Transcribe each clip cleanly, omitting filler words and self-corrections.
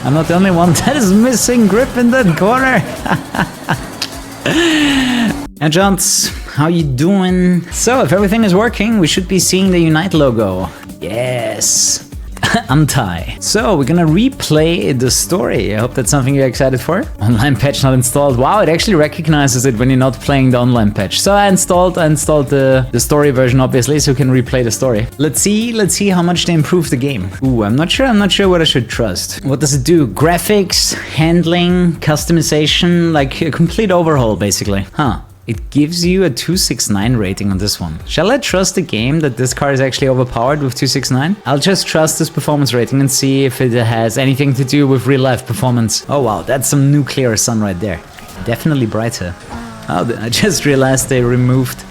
I'm not the only one that is missing grip in that corner. And Johns, how you doing? So, if everything is working, we should be seeing the Unite logo. Yes. I'm Ty. So, we're gonna replay the story. I hope that's something you're excited for. Online patch not installed. Wow, it actually recognizes it when you're not playing the online patch. So I installed the story version, obviously, so you can replay the story. Let's see how much they improve the game. Ooh, I'm not sure what I should trust. What does it do? Graphics, handling, customization, like a complete overhaul, basically. Huh. It gives you a 269 rating on this one. Shall I trust the game that this car is actually overpowered with 269? I'll just trust this performance rating and see if it has anything to do with real life performance. Oh wow, that's some nuclear sun right there. Definitely brighter. Oh, I just realized they removed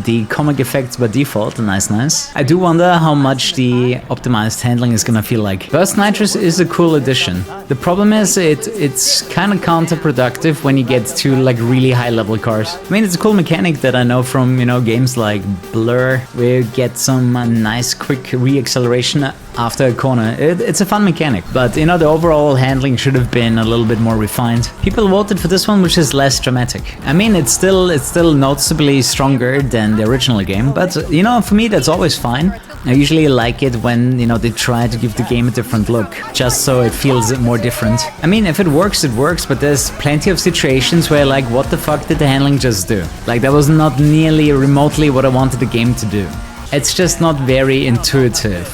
the comic effects by default. Nice. I do wonder how much the optimized handling is gonna feel like. Burst Nitrous is a cool addition. The problem is it's kind of counterproductive when you get to like really high level cars. I mean, it's a cool mechanic that I know from, you know, games like Blur, where you get some nice quick re-acceleration after a corner. It's a fun mechanic, but you know, the overall handling should have been a little bit more refined. People voted for this one, which is less dramatic. I mean, it's still noticeably stronger than the original game, but you know, for me that's always fine. I usually like it when, you know, they try to give the game a different look, just so it feels more different. I mean, if it works, it works, but there's plenty of situations where like, what the fuck did the handling just do? Like, that was not nearly remotely what I wanted the game to do. It's just not very intuitive,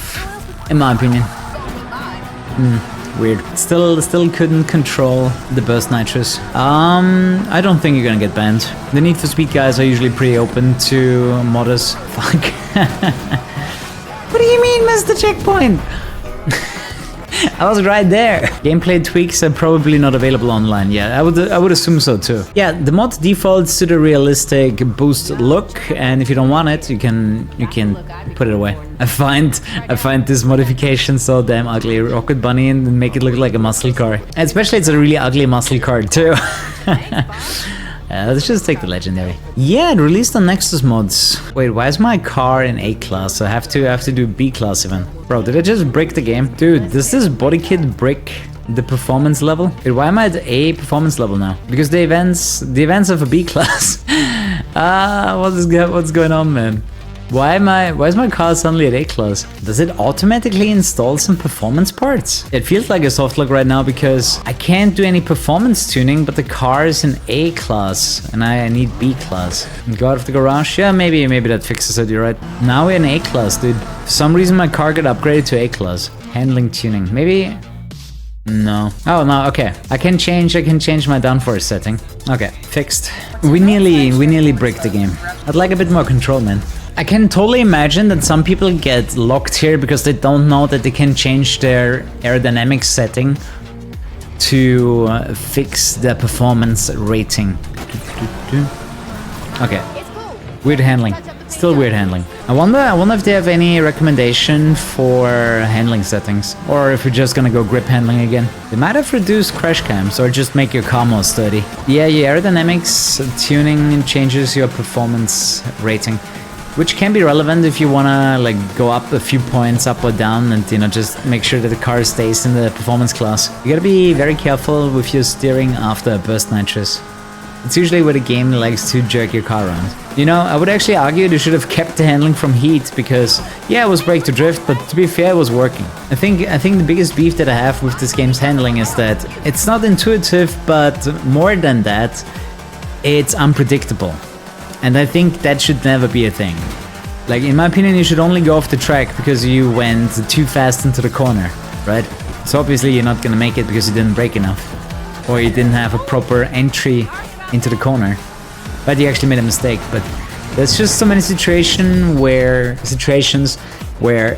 in my opinion. Weird. Still couldn't control the Burst Nitrous. I don't think you're gonna get banned. The Need for Speed guys are usually pretty open to modders. Fuck. What do you mean, Mr. Checkpoint? I was right there. Gameplay tweaks are probably not available online. Yeah, I would assume so too. Yeah, the mod defaults to the realistic boost look, and if you don't want it, you can put it away. I find this modification so damn ugly. Rocket Bunny and make it look like a muscle car. And especially it's a really ugly muscle car too. Let's just take the legendary. Yeah, it released on Nexus mods. Wait, why is my car in A class? I have to do B class even. Bro, did I just brick the game? Dude, does this body kit brick the performance level? Wait, why am I at A performance level now? Because the events of a B class. What's going on, man? Why is my car suddenly at A class? Does it automatically install some performance parts? It feels like a soft lock right now because I can't do any performance tuning, but the car is in A class and I need B class. Go out of the garage? Yeah, maybe that fixes it, you're right. Now we're in A class, dude. For some reason my car got upgraded to A class. Handling tuning, maybe? No. Oh no, okay. I can change my downforce setting. Okay, fixed. We nearly bricked the game. I'd like a bit more control, man. I can totally imagine that some people get locked here because they don't know that they can change their aerodynamics setting to fix the performance rating. Okay. Weird handling. Still weird handling. I wonder if they have any recommendation for handling settings, or if you're just gonna go grip handling again. They might have reduced crash cams or just make your car more sturdy. Yeah, your aerodynamics tuning changes your performance rating, which can be relevant if you wanna like go up a few points up or down and, you know, just make sure that the car stays in the performance class. You gotta be very careful with your steering after a Burst Nitrous. It's usually where the game likes to jerk your car around. You know, I would actually argue they should have kept the handling from heat because, yeah, it was brake to drift, but to be fair, it was working. I think the biggest beef that I have with this game's handling is that it's not intuitive, but more than that, it's unpredictable. And I think that should never be a thing. Like, in my opinion, you should only go off the track because you went too fast into the corner, right? So obviously you're not gonna make it because you didn't brake enough. Or you didn't have a proper entry into the corner. But you actually made a mistake. But there's just so many situations where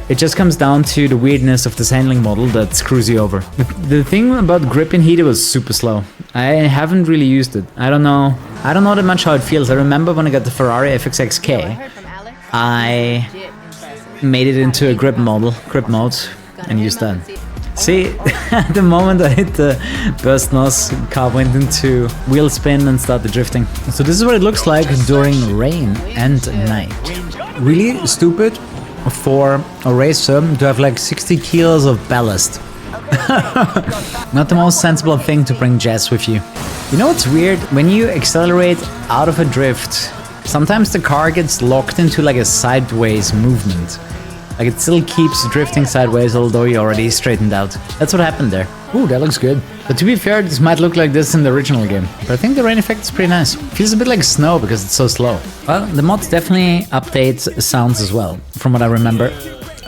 it just comes down to the weirdness of this handling model that screws you over. The thing about grip in heat, it was super slow. I haven't really used it. I don't know that much how it feels. I remember when I got the Ferrari FXXK, I made it into a grip mode and used that. See, the moment I hit the burst nos, car went into wheel spin and started drifting. So this is what it looks like during rain and night. Really stupid for a racer to have like 60 kilos of ballast. Not the most sensible thing to bring jazz with you. You know what's weird? When you accelerate out of a drift, sometimes the car gets locked into like a sideways movement. Like it still keeps drifting sideways, although you already straightened out. That's what happened there. Ooh, that looks good. But to be fair, this might look like this in the original game. But I think the rain effect is pretty nice. Feels a bit like snow because it's so slow. Well, the mods definitely update sounds as well, from what I remember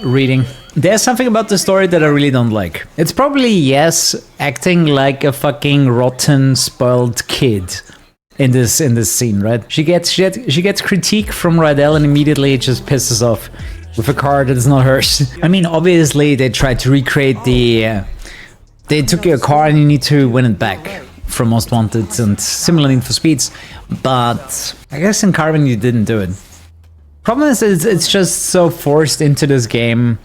reading. There's something about the story that I really don't like. It's probably Yes acting like a fucking rotten, spoiled kid in this scene, right? She gets critique from Rydell and immediately it just pisses off with a car that is not hers. I mean, obviously they tried to recreate the... they took your car and you need to win it back from Most Wanted and similar Need for Speeds, but I guess in Carbon you didn't do it. Problem is it's just so forced into this game.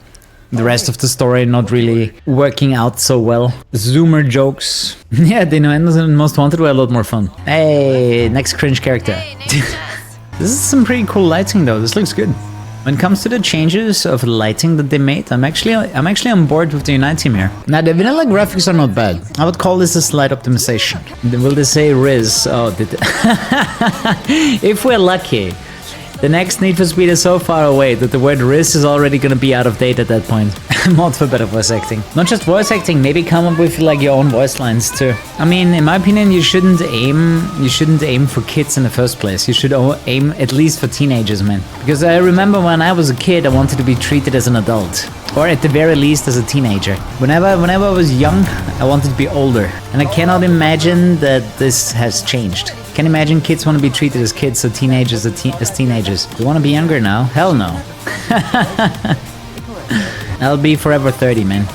The rest of the story not really working out so well. Zoomer jokes. Yeah, the innuendos in Most Wanted were a lot more fun. Hey, next cringe character. This is some pretty cool lighting though, this looks good. When it comes to the changes of lighting that they made, I'm actually on board with the Unite team here. Now the vanilla graphics are not bad. I would call this a slight optimization. Will they say Riz? Oh, did if we're lucky. The next Need for Speed is so far away that the word Riz is already gonna be out of date at that point. Mod for better voice acting. Not just voice acting, maybe come up with like your own voice lines too. I mean, in my opinion, you shouldn't aim for kids in the first place. You should aim at least for teenagers, man. Because I remember when I was a kid, I wanted to be treated as an adult. Or at the very least as a teenager. Whenever I was young, I wanted to be older. And I cannot imagine that this has changed. Can you imagine kids want to be treated as kids, so teenagers as teenagers? You want to be younger now? Hell no. I'll be forever 30, man.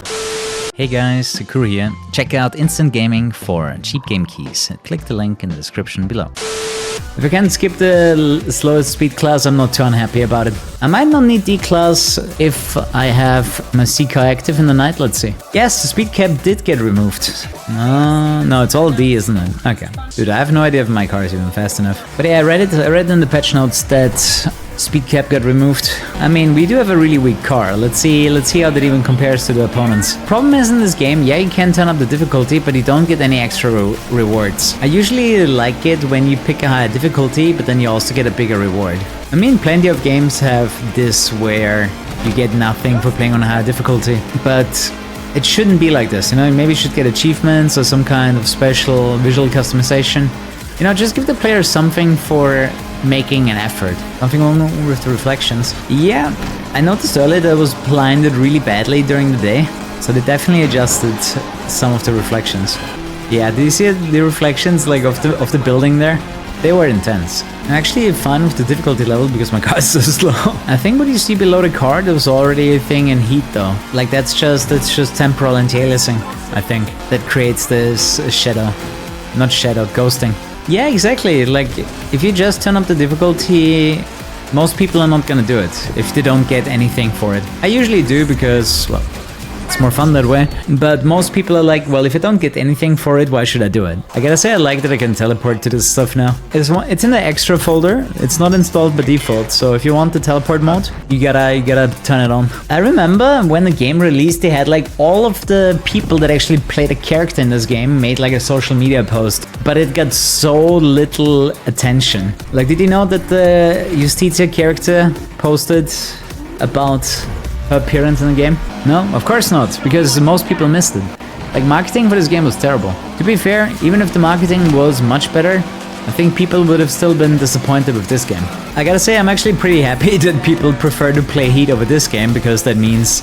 Hey guys, Kuru here. Check out Instant Gaming for cheap game keys. Click the link in the description below. If I can skip the slowest speed class, I'm not too unhappy about it. I might not need D class if I have my C car active in the night, let's see. Yes, the speed cap did get removed. No, it's all D, isn't it? Okay. Dude, I have no idea if my car is even fast enough. But yeah, I read in the patch notes that speed cap got removed. I mean, we do have a really weak car. Let's see how that even compares to the opponents. Problem is in this game, yeah, you can turn up the difficulty, but you don't get any extra rewards. I usually like it when you pick a higher difficulty, but then you also get a bigger reward. I mean, plenty of games have this where you get nothing for playing on a higher difficulty, but it shouldn't be like this, you know? Maybe you should get achievements or some kind of special visual customization. You know, just give the player something for making an effort. Something wrong with the reflections. Yeah, I noticed earlier that I was blinded really badly during the day, so they definitely adjusted some of the reflections. Yeah, do you see the reflections like of the building there? They were intense. I'm actually fine with the difficulty level because my car is so slow. I think what you see below the car, there was already a thing in heat though. Like that's just temporal anti-aliasing, I think, that creates this shadow. Not shadow, ghosting. Yeah, exactly. Like, if you just turn up the difficulty, most people are not gonna do it if they don't get anything for it. I usually do because, well, it's more fun that way. But most people are like, well, if I don't get anything for it, why should I do it? I gotta say I like that I can teleport to this stuff now. It's in the extra folder. It's not installed by default, so if you want the teleport mode, you gotta turn it on. I remember when the game released, they had like all of the people that actually played a character in this game made like a social media post, but it got so little attention. Like, did you know that the Justitia character posted about her appearance in the game? No, of course not, because most people missed it. Like, marketing for this game was terrible. To be fair, even if the marketing was much better, I think people would have still been disappointed with this game. I gotta say, I'm actually pretty happy that people prefer to play Heat over this game, because that means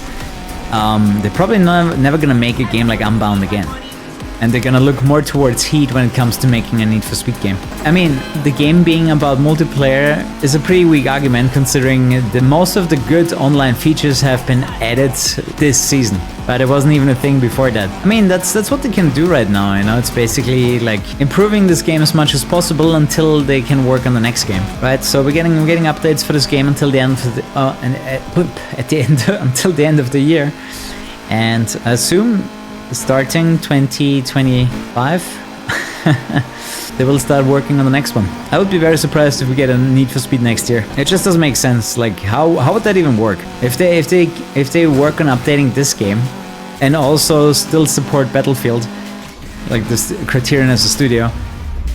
they're probably never gonna make a game like Unbound again. And they're gonna look more towards Heat when it comes to making a Need for Speed game. I mean, the game being about multiplayer is a pretty weak argument considering that most of the good online features have been added this season. But it wasn't even a thing before that. I mean, that's what they can do right now, you know? It's basically like improving this game as much as possible until they can work on the next game, right? So we're getting updates for this game until the end of the until the end of the year. And I assume starting 2025, they will start working on the next one. I would be very surprised if we get a Need for Speed next year. It just doesn't make sense. Like, how would that even work? If they work on updating this game, and also still support Battlefield, like this Criterion as a studio.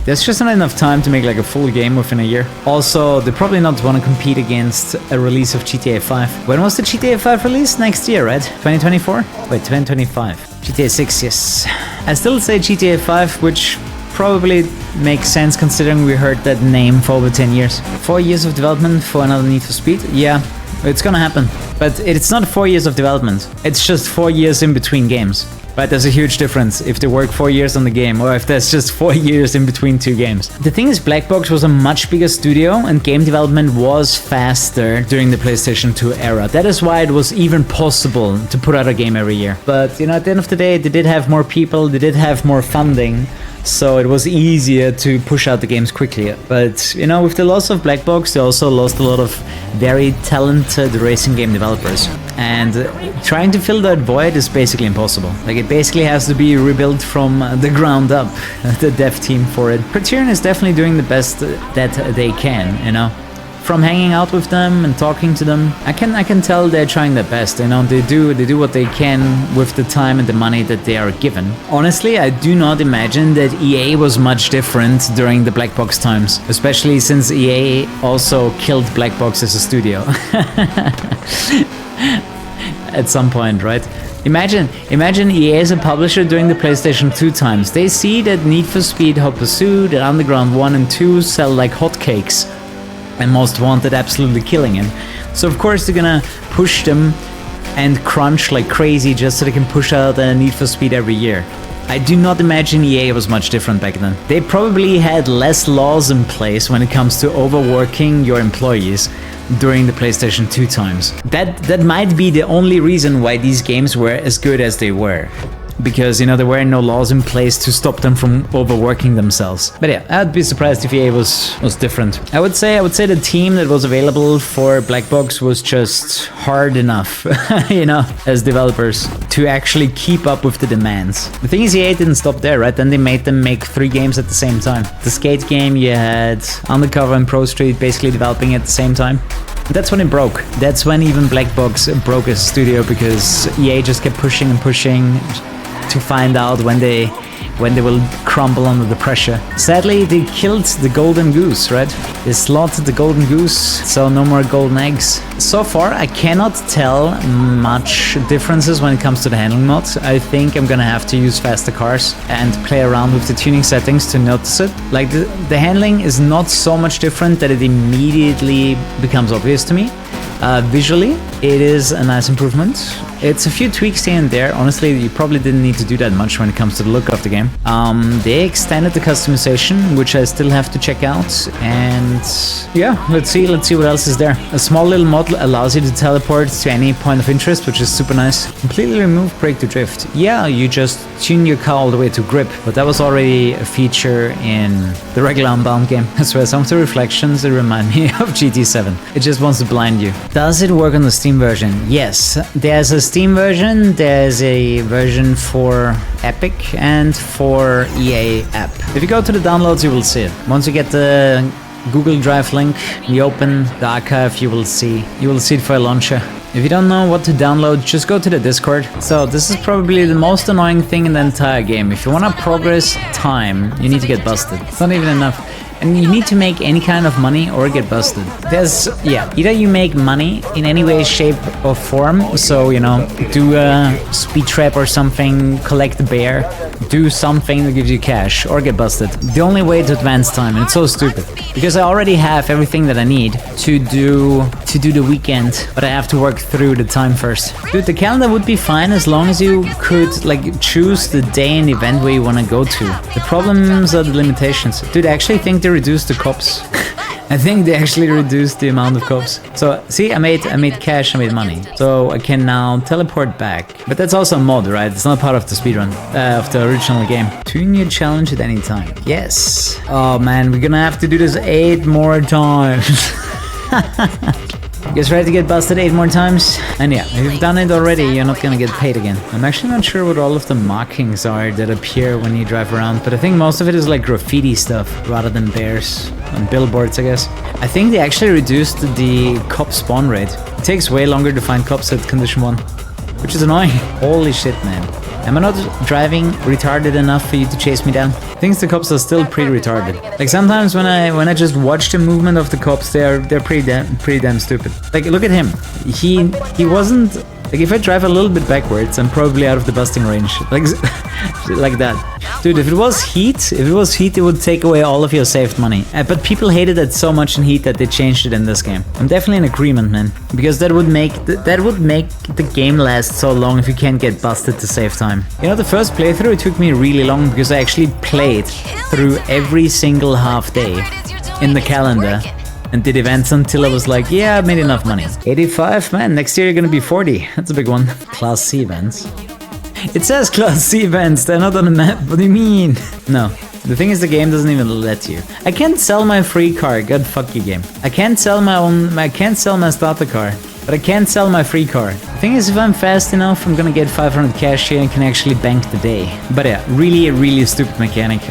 There's just not enough time to make like a full game within a year. Also, they probably not want to compete against a release of GTA 5. When was the GTA 5 release? Next year, right? 2024? Wait, 2025. GTA 6, yes. I still say GTA 5, which probably makes sense considering we heard that name for over 10 years. 4 years of development for another Need for Speed? Yeah, it's gonna happen. But it's not 4 years of development. It's just 4 years in between games. But there's a huge difference if they work 4 years on the game or if there's just 4 years in between two games. The thing is, Blackbox was a much bigger studio and game development was faster during the PlayStation 2 era. That is why it was even possible to put out a game every year. But you know, at the end of the day, they did have more people, they did have more funding, so it was easier to push out the games quickly. But you know, with the loss of Blackbox, they also lost a lot of very talented racing game developers. And trying to fill that void is basically impossible. Like, it basically has to be rebuilt from the ground up, the dev team for it. Criterion is definitely doing the best that they can, you know. From hanging out with them and talking to them, I can tell they're trying their best. You know, they do what they can with the time and the money that they are given. Honestly, I do not imagine that EA was much different during the Blackbox times, especially since EA also killed Blackbox as a studio. At some point, right? Imagine EA as a publisher during the PlayStation 2 times. They see that Need for Speed, Hot Pursuit, and Underground 1 and 2 sell like hotcakes, and Most Wanted absolutely killing it. So of course they're gonna push them and crunch like crazy just so they can push out a Need for Speed every year. I do not imagine EA was much different back then. They probably had less laws in place when it comes to overworking your employees during the PlayStation 2 times. That might be the only reason why these games were as good as they were. Because, you know, there were no laws in place to stop them from overworking themselves. But yeah, I'd be surprised if EA was different. I would say the team that was available for Blackbox was just hard enough, you know, as developers, to actually keep up with the demands. The thing is, EA didn't stop there, right? Then they made them make 3 games at the same time. The Skate game, you had Undercover and Pro Street basically developing at the same time. That's when it broke. That's when even Blackbox broke as a studio, because EA just kept pushing and pushing to find out when they will crumble under the pressure. Sadly, they killed the golden goose, right? They slaughtered the golden goose, so no more golden eggs. So far, I cannot tell much differences when it comes to the handling mods. I think I'm gonna have to use faster cars and play around with the tuning settings to notice it. Like, the handling is not so much different that it immediately becomes obvious to me. Visually, it is a nice improvement. It's a few tweaks here and there. Honestly, you probably didn't need to do that much when it comes to the look of the game. They extended the customization, which I still have to check out. And yeah, let's see what else is there. A small little mod allows you to teleport to any point of interest, which is super nice. Completely remove brake to drift. Yeah, you just tune your car all the way to grip, but that was already a feature in the regular Unbound game. I swear, some of the reflections that remind me of GT7. It just wants to blind you. Does it work on the Steam version? Yes, there's a Steam version, there's a version for Epic and for EA app. If you go to the downloads, you will see it. Once you get the Google Drive link, you open the archive, you will see it for a launcher. If you don't know what to download, just go to the Discord. So this is probably the most annoying thing in the entire game. If you want to progress time, you need to get busted. It's not even enough. And you need to make any kind of money or get busted. Either you make money in any way, shape or form. So, you know, do a speed trap or something, collect a bear, do something that gives you cash, or get busted. The only way to advance time, and it's so stupid. Because I already have everything that I need to do the weekend, but I have to work through the time first. Dude, the calendar would be fine as long as you could, like, choose the day and event where you want to go to. The problems are the limitations. Dude, I actually think they reduced the cops. I think they actually reduced the amount of cops. So, see, I made cash, I made money. So I can now teleport back. But that's also a mod, right? It's not part of the speedrun, of the original game. Tune your challenge at any time. Yes. Oh man, we're gonna have to do this 8 more times. You guys ready to get busted 8 more times? And yeah, if you've done it already, you're not gonna get paid again. I'm actually not sure what all of the markings are that appear when you drive around, but I think most of it is like graffiti stuff rather than bears and billboards, I guess. I think they actually reduced the cop spawn rate. It takes way longer to find cops at condition 1. which is annoying. Holy shit, man. Am I not driving retarded enough for you to chase me down? I think the cops are still pretty retarded. Like sometimes when I just watch the movement of the cops, they're pretty damn stupid. Like look at him. He wasn't like if I drive a little bit backwards, I'm probably out of the busting range. Like like that. Dude, if it was heat, it would take away all of your saved money. But people hated it so much in Heat that they changed it in this game. I'm definitely in agreement, man, because that would make the game last so long if you can't get busted to save time. You know, the first playthrough it took me really long because I actually played through every single half day in the calendar and did events until I was like, yeah, I made enough money. 85, man, next year you're gonna be 40. That's a big one. Class C events. It says Class C events, they're not on the map. What do you mean? No. The thing is, the game doesn't even let you. I can't sell my free car. God fuck you, game. I can't sell my starter car, but I can't sell my free car. The thing is, if I'm fast enough, I'm gonna get 500 cash here and can actually bank the day. But yeah, really stupid mechanic.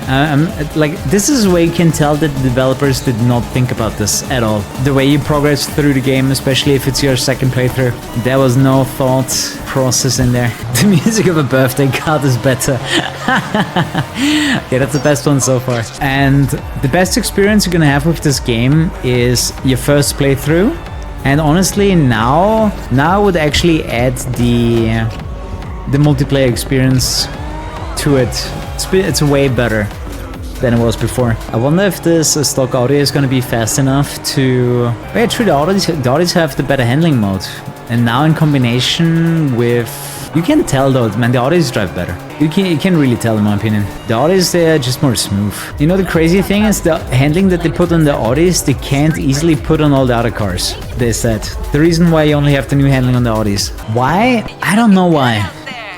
Like, this is where you can tell that the developers did not think about this at all. The way you progress through the game, especially if it's your second playthrough, there was no thought process in there. The music of a birthday card is better. Yeah, that's the best one so far. And the best experience you're gonna have with this game is your first playthrough. And honestly, now I would actually add the multiplayer experience to it. It's way better than it was before. I wonder if this stock audio is gonna be fast enough to... Oh yeah, true, the audios have the better handling mode. And now in combination with... You can tell though, man, the audios drive better. You can really tell in my opinion. The audios, they're just more smooth. You know, the crazy thing is the handling that they put on the audios, they can't easily put on all the other cars. They said. The reason why you only have the new handling on the audios. Why? I don't know why.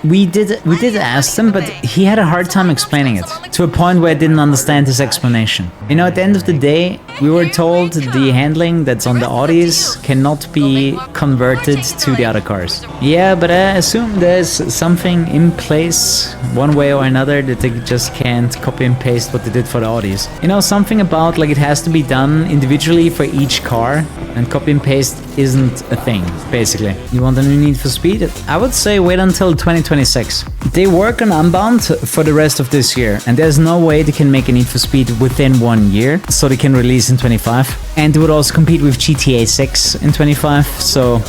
We did ask them, but he had a hard time explaining it, to a point where I didn't understand his explanation. You know, at the end of the day, we were told the handling that's on the Audis cannot be converted to the other cars. Yeah, but I assume there's something in place, one way or another, that they just can't copy and paste what they did for the Audis. You know, something about like it has to be done individually for each car, and copy and paste isn't a thing, basically. You want a new Need for Speed? I would say wait until 2026. They work on Unbound for the rest of this year, and there's no way they can make a Need for Speed within 1 year, so they can release in 25. And they would also compete with GTA 6 in 25, so...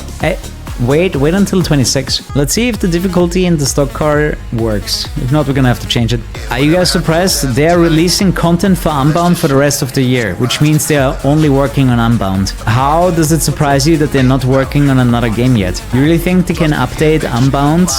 Wait until 26. Let's see if the difficulty in the stock car works. If not, we're gonna have to change it. Are you guys surprised? They are releasing content for Unbound for the rest of the year, which means they are only working on Unbound. How does it surprise you that they're not working on another game yet? You really think they can update Unbound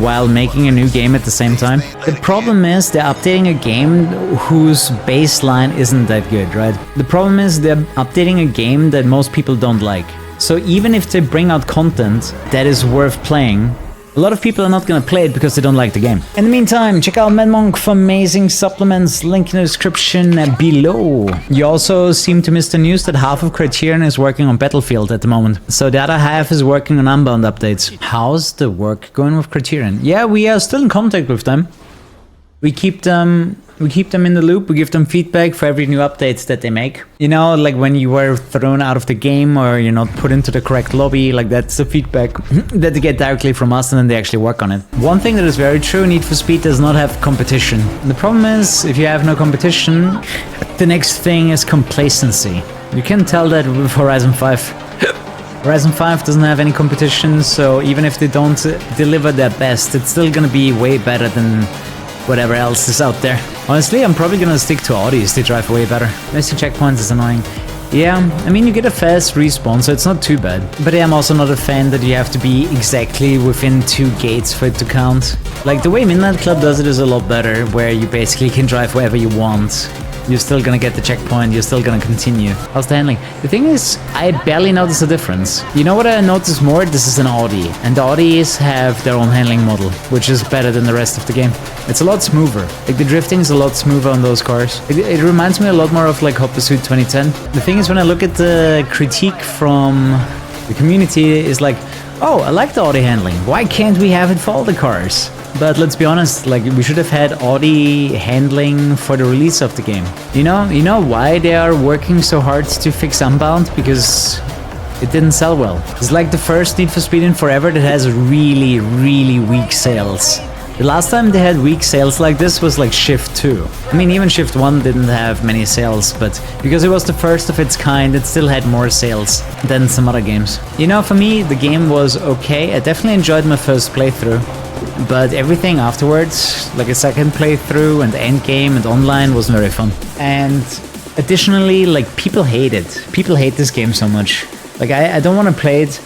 while making a new game at the same time? The problem is they're updating a game whose baseline isn't that good, right? The problem is they're updating a game that most people don't like. So even if they bring out content that is worth playing, a lot of people are not gonna play it because they don't like the game. In the meantime, check out MadMonk for amazing supplements, link in the description below. You also seem to miss the news that half of Criterion is working on Battlefield at the moment. So the other half is working on Unbound updates. How's the work going with Criterion? Yeah, we are still in contact with them. We keep them in the loop, we give them feedback for every new updates that they make. You know, like when you were thrown out of the game or you're not put into the correct lobby, like that's the feedback that they get directly from us and then they actually work on it. One thing that is very true, Need for Speed does not have competition. The problem is, if you have no competition, the next thing is complacency. You can tell that with Horizon 5. Horizon 5 doesn't have any competition, so even if they don't deliver their best, it's still gonna be way better than whatever else is out there. Honestly, I'm probably gonna stick to Audis, they drive way better. Missing checkpoints is annoying. Yeah, I mean, you get a fast respawn, so it's not too bad. But I'm also not a fan that you have to be exactly within 2 gates for it to count. Like, the way Midnight Club does it is a lot better, where you basically can drive wherever you want. You're still gonna get the checkpoint, you're still gonna continue. How's the handling? The thing is, I barely notice a difference. You know what I notice more? This is an Audi, and the Audis have their own handling model, which is better than the rest of the game. It's a lot smoother. Like, the drifting is a lot smoother on those cars. It reminds me a lot more of like Hot Pursuit 2010. The thing is, when I look at the critique from the community, is like, oh, I like the Audi handling. Why can't we have it for all the cars? But let's be honest, like, we should have had Audi handling for the release of the game. You know why they are working so hard to fix Unbound? Because it didn't sell well. It's like the first Need for Speed in forever that has really, really weak sales. The last time they had weak sales like this was like Shift 2. I mean, even Shift 1 didn't have many sales, but because it was the first of its kind, it still had more sales than some other games. You know, for me, the game was okay. I definitely enjoyed my first playthrough, but everything afterwards, like a second playthrough and end game and online, wasn't very fun. And additionally, like, people hate it. People hate this game so much. Like, I don't want to play it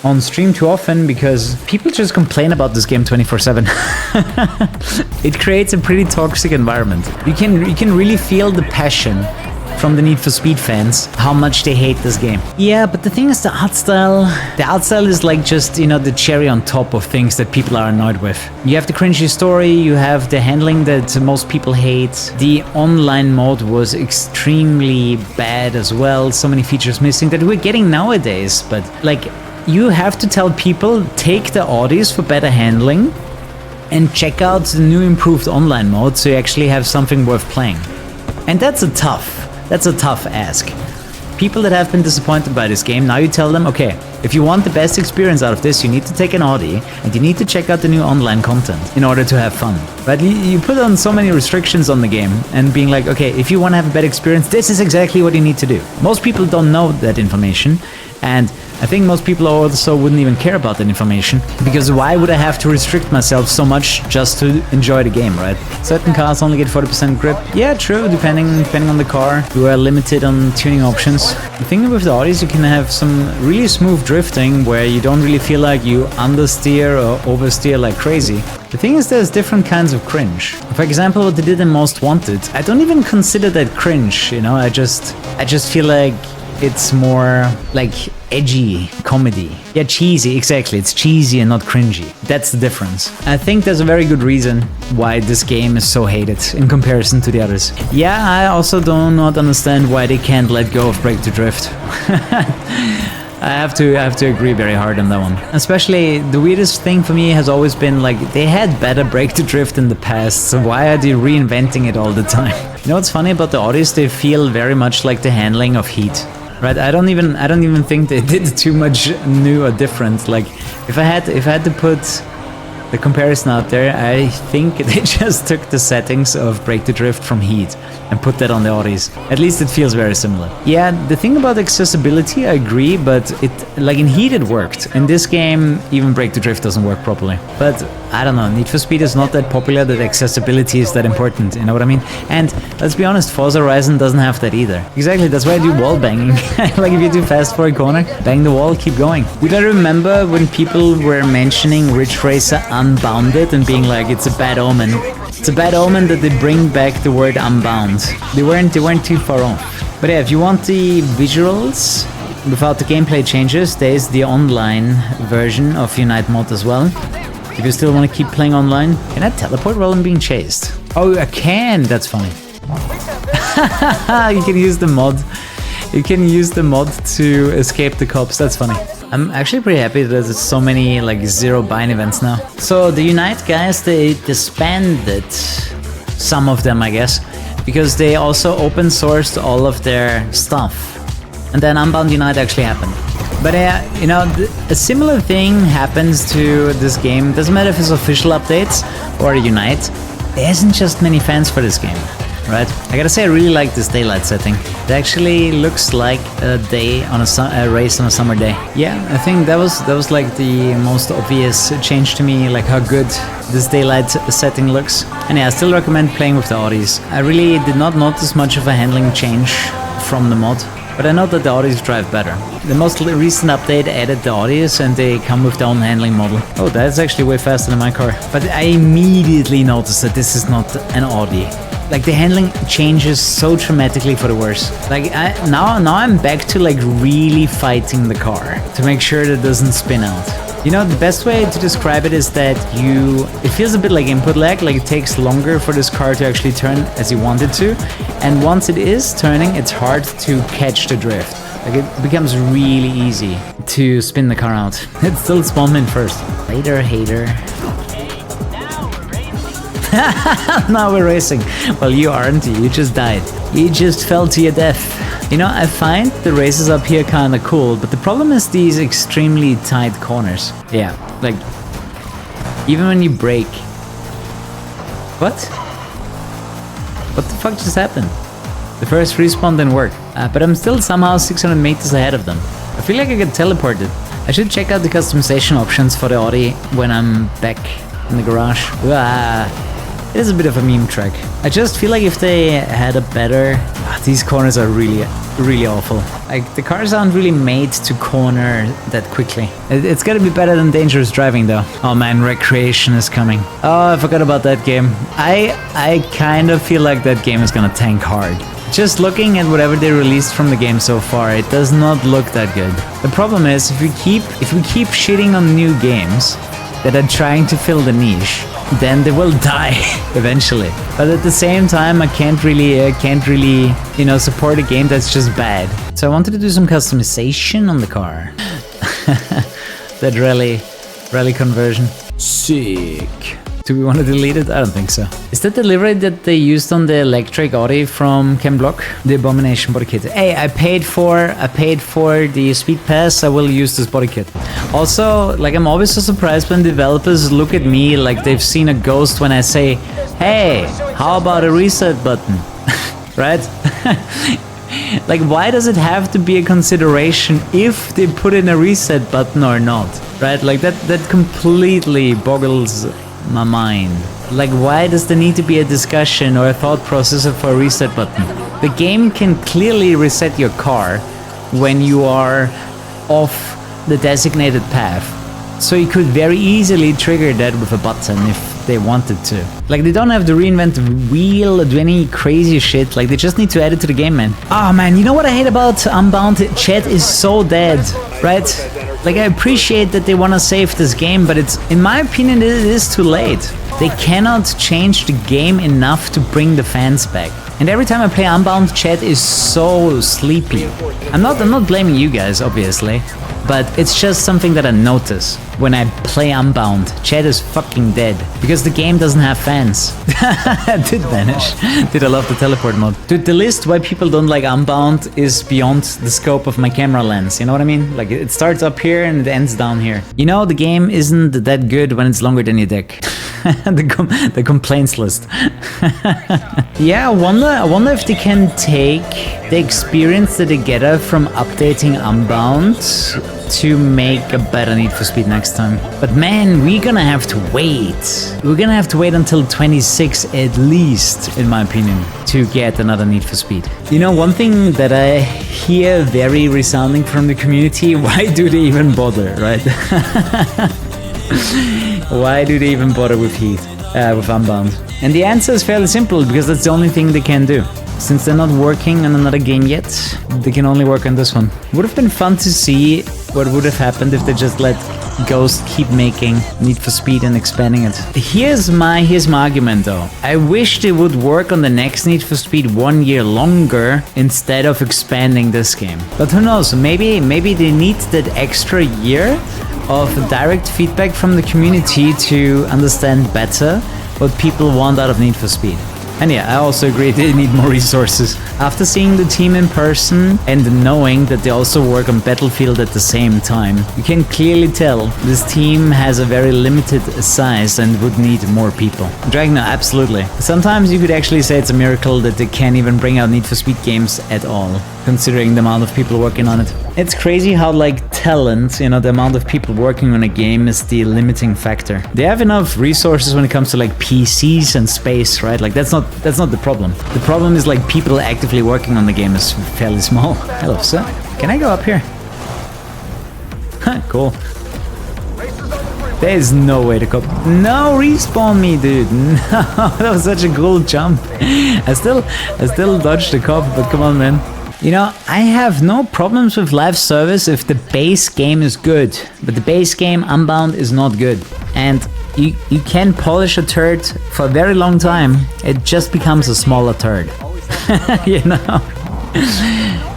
on stream too often because people just complain about this game 24/7. It creates a pretty toxic environment. You can really feel the passion from the Need for Speed fans, how much they hate this game. Yeah, but the thing is, the art style is like just, you know, the cherry on top of things that people are annoyed with. You have the cringy story, you have the handling that most people hate. The online mode was extremely bad as well. So many features missing that we're getting nowadays, but like, you have to tell people, take the Audis for better handling and check out the new improved online mode so you actually have something worth playing. And that's a tough ask. People that have been disappointed by this game, now you tell them, okay, if you want the best experience out of this, you need to take an Audi and you need to check out the new online content in order to have fun. But you put on so many restrictions on the game and being like, okay, if you want to have a better experience, this is exactly what you need to do. Most people don't know that information, and I think most people also wouldn't even care about that information, because why would I have to restrict myself so much just to enjoy the game, right? Certain cars only get 40% grip. Yeah, true, depending on the car. You are limited on tuning options. The thing with the Audis, you can have some really smooth drifting where you don't really feel like you understeer or oversteer like crazy. The thing is, there's different kinds of cringe. For example, what they did in Most Wanted, I don't even consider that cringe, you know, I just feel like it's more like edgy comedy. Yeah, cheesy, exactly. It's cheesy and not cringy. That's the difference. I think there's a very good reason why this game is so hated in comparison to the others. Yeah, I also do not understand why they can't let go of Break to Drift. I have to agree very hard on that one. Especially, the weirdest thing for me has always been like, they had better Break to Drift in the past, so why are they reinventing it all the time? You know what's funny about the Audis? They feel very much like the handling of Heat. Right, I don't even think they did too much new or different. Like, if I had to put the comparison out there, I think they just took the settings of Break to Drift from Heat and put that on the Audis. At least it feels very similar. Yeah, the thing about accessibility, I agree, but it, like in Heat it worked. In this game, even Break to Drift doesn't work properly. But I don't know, Need for Speed is not that popular that accessibility is that important, you know what I mean? And let's be honest, Forza Horizon doesn't have that either. Exactly, that's why I do wall banging. Like, if you do fast for a corner, bang the wall, keep going. Would I remember when people were mentioning Ridge Racer Unbounded and being like, it's a bad omen. It's a bad omen that they bring back the word unbound. They weren't too far off. But yeah, if you want the visuals without the gameplay changes, there's the online version of Unite mod as well. If you still want to keep playing online. Can I teleport while I'm being chased? Oh, I can! That's funny. You can use the mod. You can use the mod to escape the cops. That's funny. I'm actually pretty happy that there's so many like zero bind events now. So the Unite guys, they disbanded some of them, I guess, because they also open sourced all of their stuff. And then Unbound Unite actually happened. But you know, a similar thing happens to this game. Doesn't matter if it's official updates or Unite. There isn't just many fans for this game, right? I gotta say, I really like this daylight setting. It actually looks like a day on a race on a summer day. Yeah, I think that was like the most obvious change to me, like how good this daylight setting looks. And yeah, I still recommend playing with the Audis. I really did not notice much of a handling change from the mod. But I know that the Audis drive better. The most recent update added the Audis and they come with their own handling model. Oh, that's actually way faster than my car. But I immediately noticed that this is not an Audi. Like, the handling changes so dramatically for the worse. Like, now I'm back to like really fighting the car to make sure that it doesn't spin out. You know, the best way to describe it is that it feels a bit like input lag, like it takes longer for this car to actually turn as you want it to. And once it is turning, it's hard to catch the drift. Like, it becomes really easy to spin the car out. It still spawned in first. Later, hater. Now we're racing. Well, you aren't, you just died. You just fell to your death. You know, I find the races up here kinda cool, but the problem is these extremely tight corners. Yeah, like, even when you brake. What? What the fuck just happened? The first respawn didn't work, but I'm still somehow 600 meters ahead of them. I feel like I get teleported. I should check out the customization options for the Audi when I'm back in the garage. It is a bit of a meme track. I just feel like if they had a better... these corners are really awful. Like, the cars aren't really made to corner that quickly. It's gotta be better than dangerous driving though. Oh man, Recreation is coming. Oh, I forgot about that game. I kind of feel like that game is gonna tank hard. Just looking at whatever they released from the game so far, it does not look that good. The problem is, if we keep shitting on new games that are trying to fill the niche, then they will die eventually. But at the same time, I can't really, you know, support a game that's just bad. So I wanted to do some customization on the car. That rally conversion. Sick. Do we want to delete it? I don't think so. Is that the livery that they used on the electric Audi from Chem Block? The Abomination body kit. Hey, I paid for the speed pass. I will use this body kit. Also, like, I'm always so surprised when developers look at me like they've seen a ghost when I say, hey, how about a reset button? Right? Like, why does it have to be a consideration if they put in a reset button or not? Right? Like, that completely boggles my mind. Like, why does there need to be a discussion or a thought process for a reset button? The game can clearly reset your car when you are off the designated path. So you could very easily trigger that with a button if they wanted to. Like, they don't have to reinvent the wheel or do any crazy shit. Like, they just need to add it to the game, man. Oh man, you know what I hate about Unbound? Chat is so dead, right? Like, I appreciate that they want to save this game, but it's, in my opinion, it is too late. They cannot change the game enough to bring the fans back. And every time I play Unbound, chat is so sleepy. I'm not blaming you guys, obviously, but it's just something that I notice when I play Unbound. Chat is fucking dead because the game doesn't have fans. Did vanish. Did I love the teleport mode? Dude, the list why people don't like Unbound is beyond the scope of my camera lens. You know what I mean? Like, it starts up here and it ends down here. You know, the game isn't that good when it's longer than your dick. the complaints list. Yeah, I wonder if they can take the experience that they get from updating Unbound to make a better Need for Speed next time. But man, we're gonna have to wait. We're gonna have to wait until 26 at least, in my opinion, to get another Need for Speed. You know, one thing that I hear very resounding from the community, why do they even bother, right? Why do they even bother with Heat, with Unbound? And the answer is fairly simple, because that's the only thing they can do. Since they're not working on another game yet, they can only work on this one. Would have been fun to see what would have happened if they just let Ghost keep making Need for Speed and expanding it. Here's my argument though. I wish they would work on the next Need for Speed 1 year longer instead of expanding this game. But who knows, maybe they need that extra year of direct feedback from the community to understand better what people want out of Need for Speed. And yeah, I also agree they need more resources. After seeing the team in person and knowing that they also work on Battlefield at the same time, you can clearly tell this team has a very limited size and would need more people. Dragna, absolutely. Sometimes you could actually say it's a miracle that they can't even bring out Need for Speed games at all, considering the amount of people working on it. It's crazy how, like, talent, you know, the amount of people working on a game is the limiting factor. They have enough resources when it comes to, like, PCs and space, right? Like, that's not the problem. The problem is, like, people actively working on the game is fairly small. Hello, sir. Can I go up here? Huh, cool. There's no way to go. No, respawn me, dude. No, that was such a cool jump. I still dodged the cop, but come on, man. You know, I have no problems with live service if the base game is good, but the base game Unbound is not good. And you can polish a turd for a very long time, it just becomes a smaller turd. You know?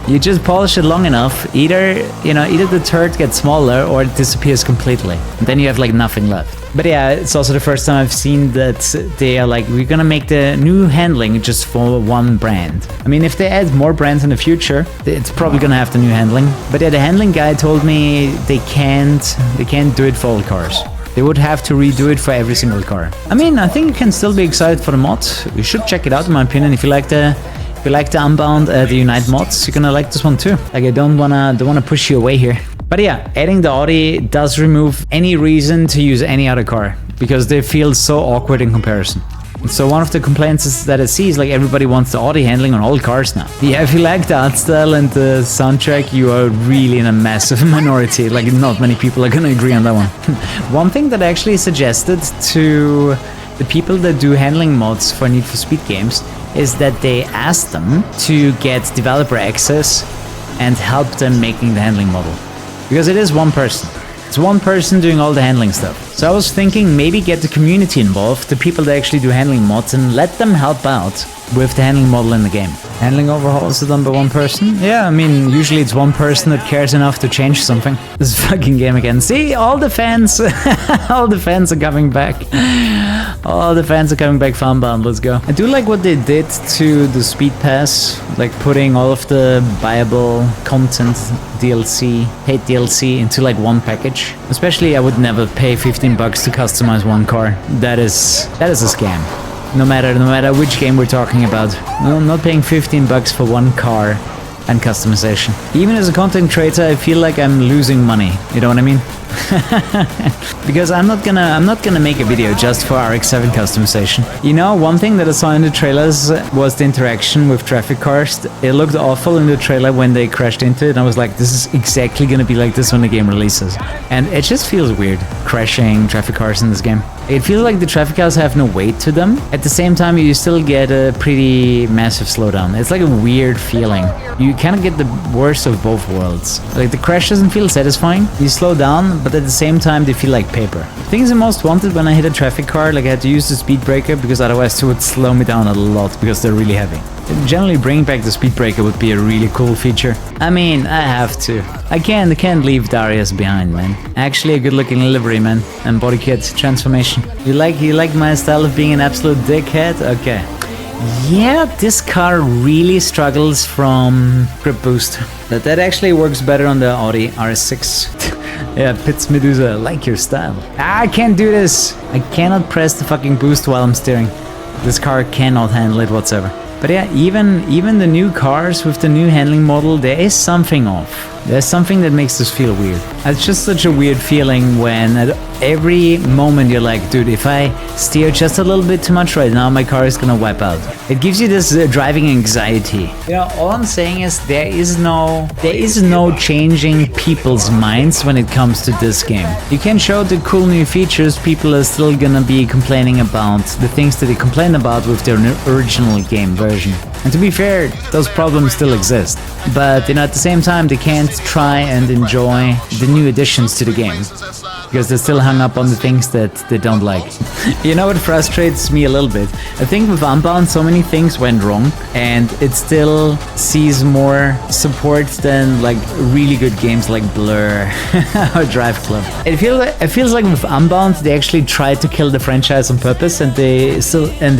You just polish it long enough, either the turd gets smaller or it disappears completely. Then you have like nothing left. But yeah, it's also the first time I've seen that they are like, we're gonna make the new handling just for one brand. I mean, if they add more brands in the future, it's probably gonna have the new handling. But yeah, the handling guy told me they can't do it for all cars. They would have to redo it for every single car. I mean, I think you can still be excited for the mod. You should check it out, in my opinion. If you like the Unbound, the Unite mods, you're gonna like this one too. Like, I don't wanna push you away here. But yeah, adding the Audi does remove any reason to use any other car, because they feel so awkward in comparison. So one of the complaints is that I see is like everybody wants the Audi handling on all cars now. Yeah, if you like the art style and the soundtrack, you are really in a massive minority. Like, not many people are gonna agree on that one. One thing that I actually suggested to the people that do handling mods for Need for Speed games is that they ask them to get developer access and help them making the handling model. Because it is one person. It's one person doing all the handling stuff. So I was thinking maybe get the community involved, the people that actually do handling mods, and let them help out with the handling model in the game. Handling overhauls are done by one person? Yeah, I mean, usually it's one person that cares enough to change something. This fucking game again. See, all the fans, all the fans are coming back. All the fans are coming back for Unbound, let's go. I do like what they did to the Speed Pass, like putting all of the buyable content, DLC, paid DLC into like one package. Especially I would never pay 15 bucks to customize one car. That is a scam. No matter which game we're talking about. No, I'm not paying 15 bucks for one car and customization. Even as a content creator, I feel like I'm losing money. You know what I mean? Because I'm not gonna make a video just for RX-7 customization. You know, one thing that I saw in the trailers was the interaction with traffic cars. It looked awful in the trailer when they crashed into it, and I was like, this is exactly gonna be like this when the game releases. And it just feels weird, crashing traffic cars in this game. It feels like the traffic cars have no weight to them. At the same time, you still get a pretty massive slowdown. It's like a weird feeling. You kind of get the worst of both worlds. Like, the crash doesn't feel satisfying. You slow down, but at the same time, they feel like paper. Things the most wanted when I hit a traffic car, like I had to use the speed breaker because otherwise it would slow me down a lot because they're really heavy. Generally, bringing back the speed breaker would be a really cool feature. I mean, I have to. I can't leave Darius behind, man. Actually, a good-looking livery, man, and body kit transformation. You like my style of being an absolute dickhead? Okay. Yeah, this car really struggles from grip boost. But that actually works better on the Audi RS6. Yeah, Pits Medusa, like your style. I can't do this. I cannot press the fucking boost while I'm steering. This car cannot handle it whatsoever. But yeah, even the new cars with the new handling model, there is something off. There's something that makes this feel weird. It's just such a weird feeling when at every moment you're like, dude, if I steer just a little bit too much right now, my car is gonna wipe out. It gives you this driving anxiety. You know, all I'm saying is there is no changing people's minds when it comes to this game. You can show the cool new features, people are still gonna be complaining about the things that they complain about with their original game version. And to be fair, those problems still exist. But, you know, at the same time, they can't try and enjoy the new additions to the game. Because they're still hung up on the things that they don't like. You know what frustrates me a little bit? I think with Unbound, so many things went wrong, and it still sees more support than like really good games like Blur or Drive Club. It feels like with Unbound, they actually tried to kill the franchise on purpose, and they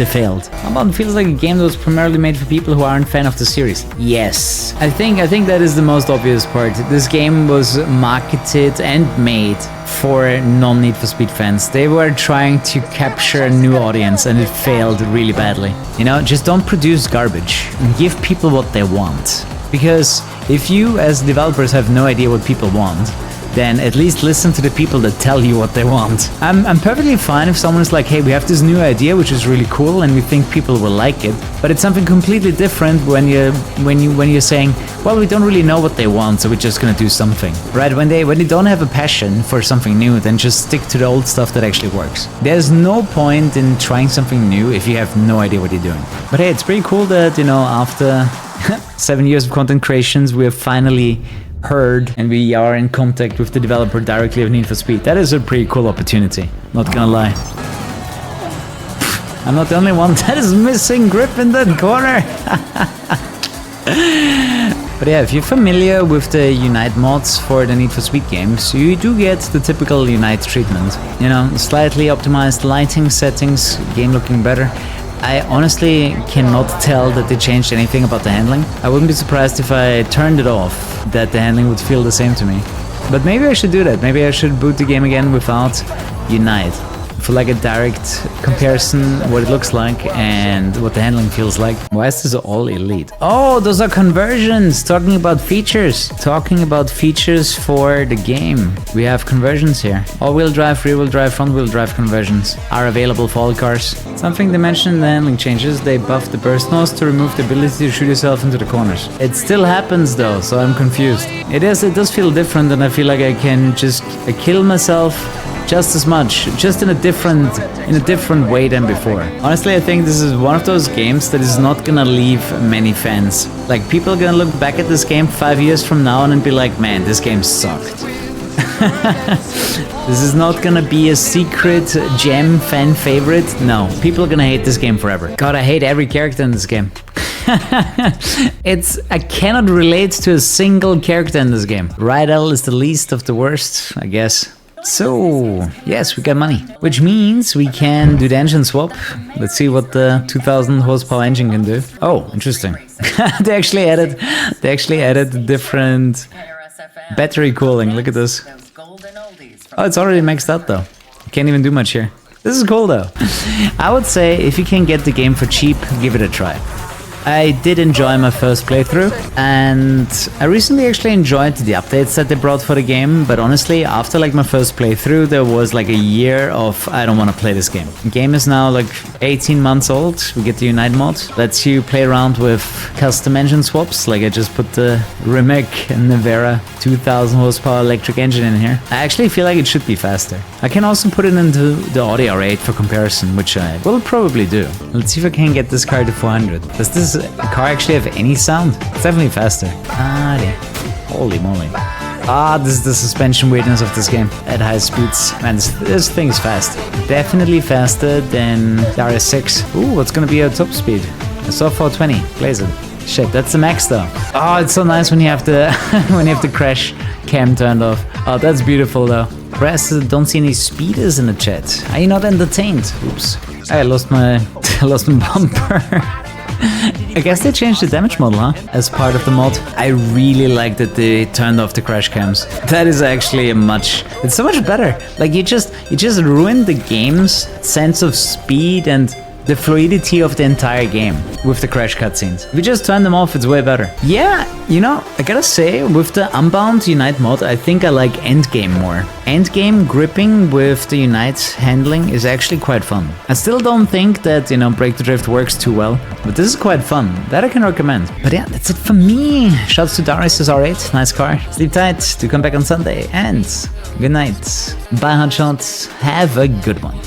failed. Unbound feels like a game that was primarily made for people who aren't fan of the series. Yes, I think that is the most obvious part. This game was marketed and made for non-Need for Speed fans. They were trying to capture a new audience, and it failed really badly. You know, just don't produce garbage and give people what they want. Because if you as developers have no idea what people want, then at least listen to the people that tell you what they want. I'm perfectly fine if someone's like, hey, we have this new idea which is really cool and we think people will like it, but it's something completely different when you're saying, well, we don't really know what they want, so we're just gonna do something. Right? When they don't have a passion for something new, then just stick to the old stuff that actually works. There's no point in trying something new if you have no idea what you're doing. But hey, it's pretty cool that, you know, after 7 years of content creations, we have finally heard and we are in contact with the developer directly of Need for Speed. That is a pretty cool opportunity, not gonna lie. I'm not the only one that is missing grip in that corner. But yeah, if you're familiar with the Unite mods for the Need for Speed games, you do get the typical Unite treatment. You know, slightly optimized lighting settings, game looking better. I honestly cannot tell that they changed anything about the handling. I wouldn't be surprised if I turned it off, that the handling would feel the same to me. But maybe I should do that. Maybe I should boot the game again without Unite, for like a direct comparison what it looks like and what the handling feels like. Why is this all elite? Oh, those are conversions! Talking about features. Talking about features for the game. We have conversions here. All-wheel drive, rear-wheel drive, front-wheel drive conversions are available for all cars. Something they mentioned in the handling changes, they buffed the burst nose to remove the ability to shoot yourself into the corners. It still happens though, so I'm confused. It does feel different, and I feel like I can just kill myself just as much, just in a different way than before. Honestly, I think this is one of those games that is not gonna leave many fans. Like, people are gonna look back at this game 5 years from now and be like, man, this game sucked. This is not gonna be a secret gem fan favorite. No, people are gonna hate this game forever. God, I hate every character in this game. I cannot relate to a single character in this game. Rydell is the least of the worst, I guess. So, yes, we got money, which means we can do the engine swap. Let's see what the 2000 horsepower engine can do. Oh, interesting. They actually added different battery cooling. Look at this. Oh, it's already maxed out though. Can't even do much here. This is cool though. I would say if you can get the game for cheap, give it a try. I did enjoy my first playthrough, and I recently actually enjoyed the updates that they brought for the game, but honestly, after like my first playthrough, there was like a year of I don't want to play this game. The game is now like 18 months old. We get the Unite mod, lets you play around with custom engine swaps, like I just put the Rimac Nevera 2000 horsepower electric engine in here. I actually feel like it should be faster. I can also put it into the Audi R8 for comparison, which I will probably do. Let's see if I can get this car to 400. Does this car actually have any sound? It's definitely faster. Holy moly. This is the suspension weirdness of this game at high speeds. Man, this thing is fast. Definitely faster than the RS6. Ooh, what's gonna be our top speed? I saw 420. Blaze it. Shit, that's the max though. Oh, it's so nice when you have the when you have the crash cam turned off. Oh, that's beautiful though. Press, don't see any speeders in the chat. Are you not entertained? Oops. I lost my bumper. I guess they changed the damage model, huh? As part of the mod. I really like that they turned off the crash cams. That is actually it's so much better. Like you just ruined the game's sense of speed and the fluidity of the entire game with the crash cutscenes. If you just turn them off, it's way better. Yeah, you know, I gotta say, with the Unbound Unite mod, I think I like endgame more. Endgame gripping with the Unite handling is actually quite fun. I still don't think that, you know, Break the Drift works too well, but this is quite fun. That I can recommend. But yeah, that's it for me. Shouts to Darius' R8, nice car. Sleep tight, do come back on Sunday, and good night. Bye, hotshots. Have a good one.